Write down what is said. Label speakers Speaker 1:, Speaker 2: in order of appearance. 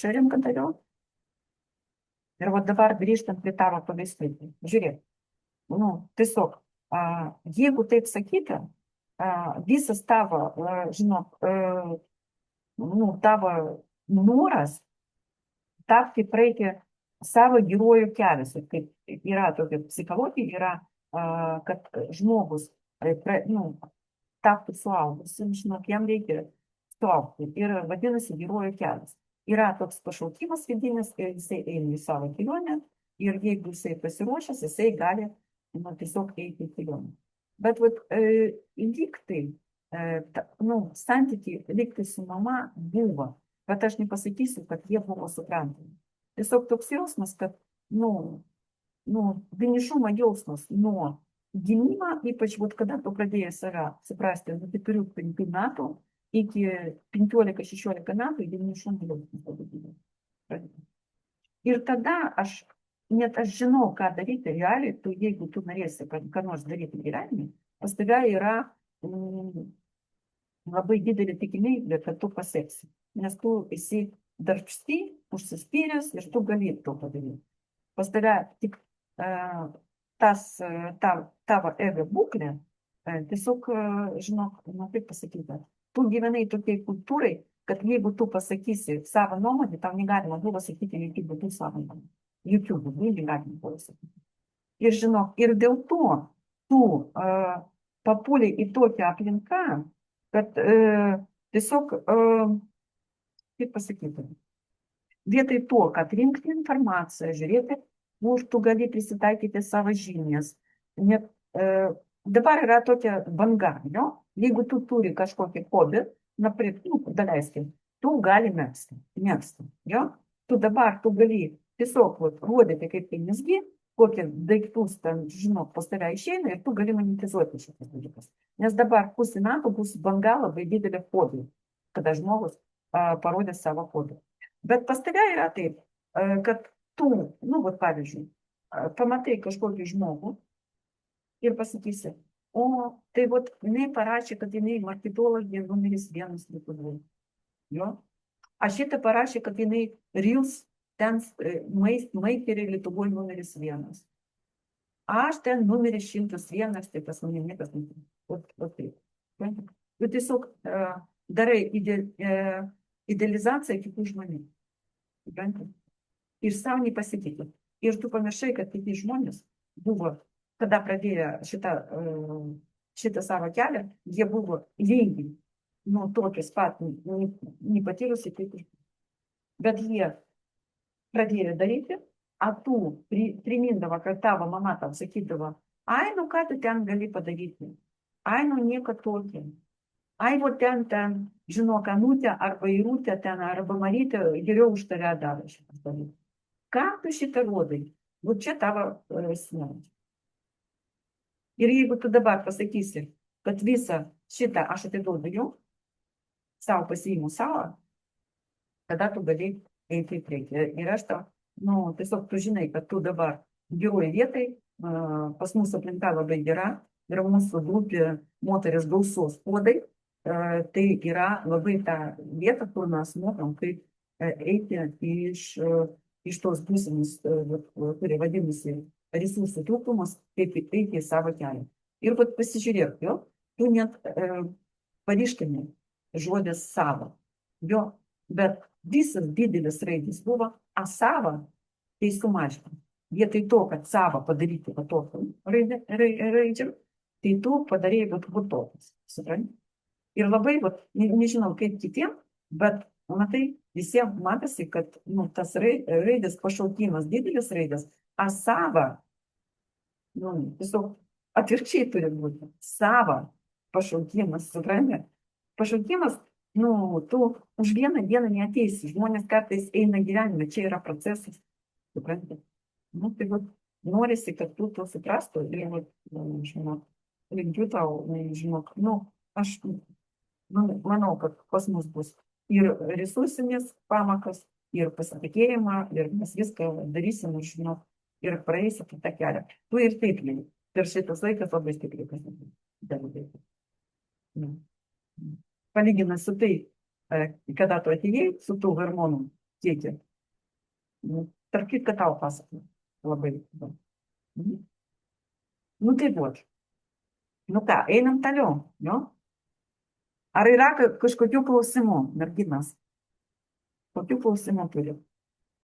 Speaker 1: Čia rimka dariau. Ir va dabar grįžtant prie tavo pavyzdžių. Žiūrėk, tiesiog, jeigu taip sakyti, visas tavo, žinok, tavo noras tapti praeiti savo herojų kelias. Ir kaip yra tokia psichologija, yra, kad žmogus tapti suaugusiu, žinok, jam reikia suaugti. Ir vadinasi herojų kelias. Yra toks pašaukimas vidinis, ir jisai eina į savo kelionę, ir jeigu jisai pasiruošęs, jisai gali tiesiog eiti į kelionę. Bet lygtai, santykiai lygtai su mama buvo, bet aš nepasakysiu, kad jie buvo suprantami. Tiesiog toks jausmas, kad, vienišumo jausmas nuo gimimo, ypač kada tu pradėjai save suprasti nuo 4-5 metų, iki 15-16 metų vienišumo jausmas padidėjo. Ir tada aš žinau, ką daryti realiai, jeigu tu norėsi ką nors daryti gyvenime, pas tave yra labai didelė tikimybė, kad tu pasieksi. Nes tu esi darbšti, užsispyręs ir tu gali to padaryti. Pas tave tik tavo ego būklė, tiesiog, žinok, kaip pasakyti, tu gyvenai tokiai kultūrai, kad jeigu tu pasakysi savo nuomonę, tau negalima buvo sakyti jokių būdų savo nuomonę. Jokių būdų negalima buvo sakyti. Ir žinok, ir dėl to tu papuolė į tokią aplinką, kad tiesiog, kaip pasakyti, vietoj to, kad rinkti informaciją, žiūrėti, kur tu gali prisitaikyti savo žinias. Dabar yra tokia banga, jeigu tu turi kažkokį hobį, daleiskim, tu gali mėgsti, tu dabar gali tiesiog rodyti, kaip tai nesgi, kokie daiktus ten, žinok, pas tave išeina ir tu gali monetizuoti šitas dalykas. Nes dabar pusę metų bus banga labai didelė hobį, kada žmogus parodė savo hobį. Bet pas tave yra taip, kad tu, pavyzdžiui, pamatai kažkokį žmogų ir pasakysi, tai jinai parašė, kad jinai marketologė numeris 1 Lietuvoje. A šitą parašė, kad jinai Reels ten maikerė Lietuvoje numeris 1. Aš ten numeris 101, tai pas mane niekas neturi. Tu tiesiog darai idealizaciją kitų žmonių. Ir savo nepasitikė. Ir tu pamiršai, kad kiti žmonės buvo, kada pradėjo šitą savo kelią, jie buvo lygiai tokius pat nepatyrusi kaip ir. Bet jie pradėjo daryti, tu primindavo, kad tavo mama tau sakydavo, ką tu ten gali padaryti, nieko tokio. Ten, žinok, Anutė arba Irutė ten, arba Marytė geriau už tave daro šitas dalykas. Ką tu šitą rodai? Čia tavo asmenybė. Ir jeigu tu dabar pasakysi, kad visą šitą aš atiduodu jau, savo pasiimu savo, tada tu gali eiti į priekį. Ir aš tau, tiesiog tu žinai, kad tu dabar geroj vietai, pas mūsų aplinka labai gera, ir mūsų grupė moteris gausos podai, tai yra labai ta vieta, kur mes mokom, kaip eiti iš tos būsenos, kurie vadinasi resursų trūkumas, kaip eiti į savo kelią. Ir pasižiūrėk, tu net paryškini žodis savo, bet visas didelis raidis buvo, savo tai sumažinti. Vietoj to, kad savo padaryti tokią raidžią, tai tu padarėjai tokias, supranti? Ir labai, nežinau kaip kitiem, bet matai, visiems matosi, kad tas raidės pašaukimas, didelis raidės, savo, tiesiog atvirkščiai turi būti, savo pašaukimas, supranti? Pašaukimas, tu už vieną dieną neateisi, žmonės kartais eina gyvenime, čia yra procesas, supranti? Tai norisi, kad tu to suprastų ir, žinok, linkiu tau, žinok, aš manau, kad pas mus bus ir resursinės pamokas, ir pasitikėjimą, ir mes viską darysim, žinok, ir praeisi kitą kelią. Tu ir taip lygiai. Per šitas laikas labai stipriai pasitikėjai. Palyginant su tai, kada tu atėjai, su tų hormonų, kiekį. Nu, tarp kitko tau pasakoju. Labai įdomu. Mhm. Nu tai vat. Nu ką, einam toliau, jo? Ar yra kažkokių klausimų, merginas? Kokių klausimų turi?